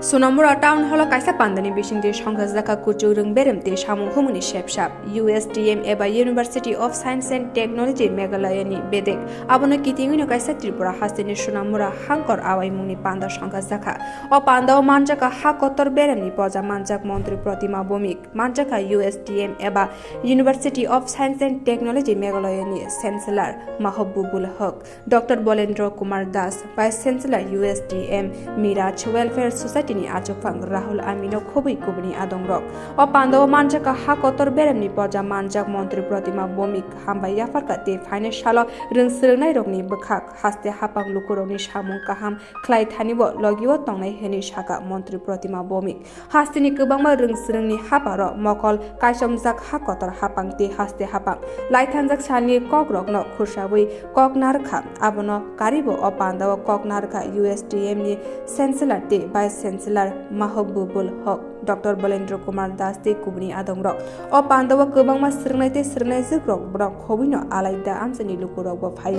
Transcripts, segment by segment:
Sonamura town hall kaisa pandani bising de songkas daka kuchurung beremte samu humuni Sebsab USDM eba University of Science and Technology Meghalaya ni bedek abono kitingino kaisa Tripura hastini Sonamura hankor awai muni panda songkas daka o Pandao manjaka hakotor beremni poja manjak Montri Pratima Bhowmik manjaka USDM eba University of Science and Technology Meghalaya ni Chancellor Mahbubul Haq Dr. Bolendra Kumar Das Vice Chancellor USDM Miraj Welfare Society ni achokfang Rahul Amino khobui kubni adongrok o Pandao manjaka hakotor beremni poja manjak Montri Pratima Bhowmik hambai yafarka te financial Rwngsurungnairokni bkhak haste hapang lukuroni samung kaham khlai thanibo logiwo tongnai heni saka Montri Pratima Bhowmik hastini kwbangma Rwngsurungni haparo mokol kaisomjak hakotor hapang te haste hapang laithanjak sani kokrokno khursawi koknarukha abono karibo o Pandao koknarukha USDM ni Chancellor te Vice Chancellor Mahbubul Haq Dr. Bolendra Kumar Das te kubni adongrok o Pandao kwbangma srungnai zugrok brok khobino alaida amsani lukurok bo phai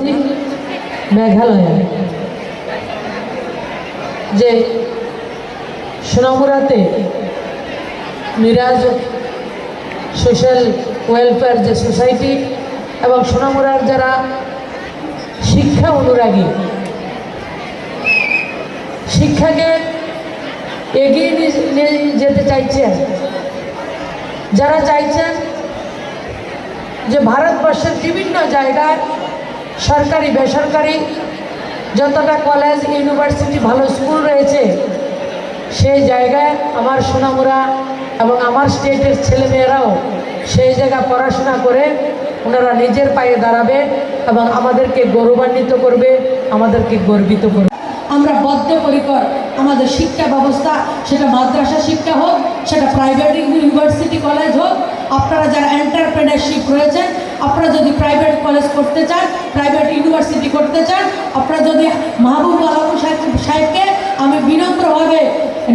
Meghalaya যে সোনামুড়াতে Miraj social welfare যে society এবং সোনামুড়ার যারা শিক্ষা অনুরাগী শিক্ষাকে এগিয়ে নিয়ে যেতে চাইছেন যারা চাইছেন যে ভারতবর্ষের বিভিন্ন জায়গায় সরকারি বেসরকারি যতটা কলেজ ইউনিভার্সিটি ভালো স্কুল রয়েছে সেই জায়গায় আমার সোনামুড়া এবং আমার স্টেটের ছেলেমেয়েরাও সেই জায়গায় পড়াশোনা করে ওনারা নিজের পায়ে দাঁড়াবে এবং আমাদেরকে গৌরবান্বিত করবে আমাদেরকে গর্বিত করবে আমরা বদ্ধপরিকর আমাদের শিক্ষা ব্যবস্থা সেটা মাদ্রাসা শিক্ষা হোক সেটা প্রাইভেট ইউনিভার্সিটি কলেজ হোক আপনারা যারা এন্টারপ্রেনারশিপ রয়েছেন আপনারা যদি প্রাইভেট কলেজ করতে চান প্রাইভেট ইউনিভার্সিটি করতে চান আপনারা যদি মাহবুব আলম সাহেবকে আমি বিনম্রভাবে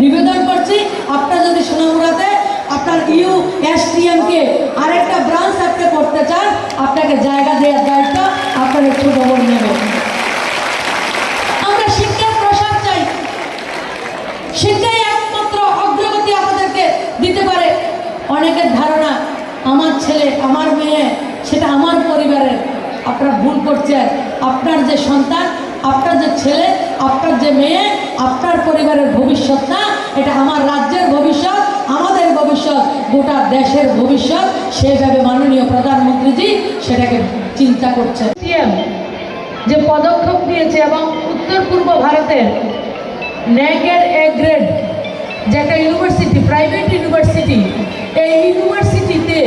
নিবেদন করছি আপনারা যদি সোনামুড়াতে আপনার USDM-কে আরেকটা ব্রাঞ্চ আপনি করতে চান আপনাকে জায়গা দেওয়ার দায়িত্ব আপনার একটু খবর নেবেন আমরা শিক্ষার প্রসার চাই শিক্ষাই একমাত্র অগ্রগতি আমাদেরকে দিতে পারে অনেকের ধারণা আমার ছেলে আমার মেয়ে সেটা আমার পরিবারের আপনারা ভুল করছেন আপনার যে সন্তান আপনার যে ছেলে আপনার যে মেয়ে আপনার পরিবারের ভবিষ্যৎ না এটা আমার রাজ্যের ভবিষ্যৎ আমাদের ভবিষ্যৎ গোটা দেশের ভবিষ্যৎ সেইভাবে মাননীয় প্রধানমন্ত্রীজি সেটাকে চিন্তা করছেন যে পদক্ষেপ নিয়েছে এবং উত্তর পূর্ব ভারতের ন্যাকের এ গ্রেড যেটা ইউনিভার্সিটি প্রাইভেট ইউনিভার্সিটি এই ইউনিভার্সিটিতে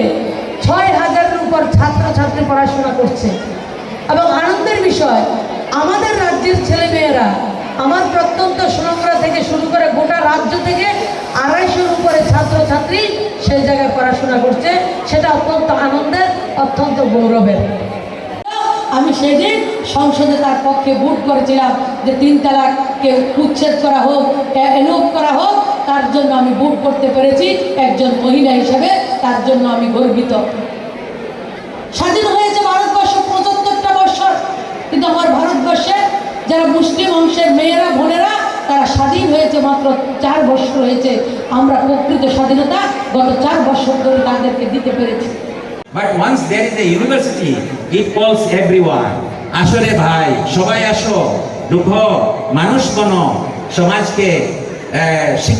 ৬,০০০-এর উপর ছাত্রছাত্রী পড়াশোনা করছে এবং আনন্দের বিষয় আমাদের রাজ্যের ছেলেমেয়েরা আমার প্রত্যন্ত সোনামুড়া থেকে শুরু করে গোটা রাজ্য থেকে ২৫০-এর উপরে ছাত্রছাত্রী সেই জায়গায় পড়াশোনা করছে সেটা অত্যন্ত আনন্দের অত্যন্ত গৌরবের আমি সেদিন সংসদে তার পক্ষে ভোট করেছিলাম যে ৩ তালাককে উচ্ছেদ করা হোক এলোপ করা হোক তার জন্য আমি ভোট করতে পেরেছি একজন মহিলা হিসেবে তার জন্য আমি গর্বিত স্বাধীন হয়েছে ভারতবর্ষ ৭৫টা বছর কিন্তু আমার ভারতবর্ষে যারা মুসলিম অংশের মেয়েরা বোনেরা তারা স্বাধীন হয়েছে মাত্র ৪ বছর হয়েছে আমরা প্রকৃত স্বাধীনতা গত ৪ বছর ধরে তাদেরকে দিতে পেরেছি But once there is a university, it calls everyone. আসরে ভাই সবাই আসো দুঃখ মানুষ কোন সমাজকে